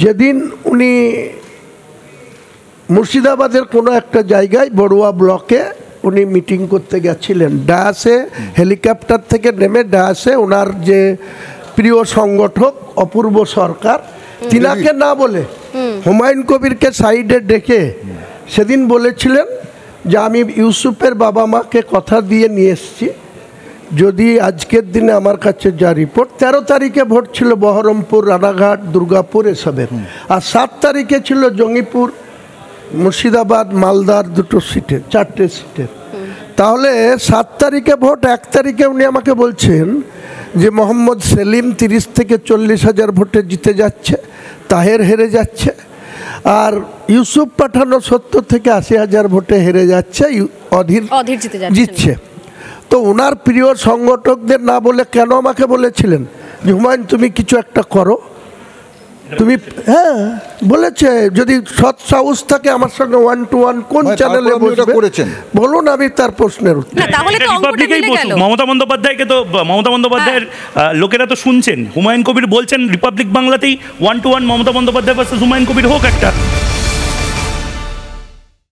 যেদিন উনি মুর্শিদাবাদের কোনো একটা জায়গায় বড়ুয়া ব্লকে উনি মিটিং করতে গেছিলেন, ডায়াসে হেলিকপ্টার থেকে নেমে ডায়াসে ওনার যে প্রিয় সংগঠক অপূর্ব সরকার তিনাকে না বলে হুমায়ুন কবিরকে সাইডে ডেকে সেদিন বলেছিলেন যে আমি ইউসুফের বাবা মাকে কথা দিয়ে নিয়ে এসেছি, যদি আজকের দিনে আমার কাছে যা রিপোর্ট 13 তারিখে ভোট ছিল বহরমপুর, রানাঘাট, দুর্গাপুর এসবের, আর 7 তারিখে ছিল জঙ্গিপুর, মুর্শিদাবাদ, মালদার 2টো সিটে, 4টে সিটের। তাহলে 7 তারিখে ভোট, 1 তারিখে উনি আমাকে বলছেন যে মোহাম্মদ সেলিম 30 থেকে 40 হাজার ভোটে জিতে যাচ্ছে, তাহের হেরে যাচ্ছে, আর ইউসুফ পাঠানো 70 থেকে 80 হাজার ভোটে হেরে যাচ্ছে, অধীর জিতছে। তো ওনার প্রিয় সংগঠকদের না বলে কেন আমাকে বলেছিলেন যে হুমায়ুন তুমি কিছু একটা করো, তুমি হ্যাঁ বলেছে, যদি সৎ সাহস থাকে আমার সঙ্গে 1 to 1 কোন চ্যানেলে বসবে বলুন, আমি তার প্রশ্নের উত্তর। মমতা বন্দ্যোপাধ্যায়ের লোকেরা তো শুনছেন, হুমায়ুন কবির বলছেন রিপাবলিক বাংলাতেই 1 to 1 মমতা বন্দ্যোপাধ্যায় ভার্সেস হুমায়ুন কবির হোক একটা।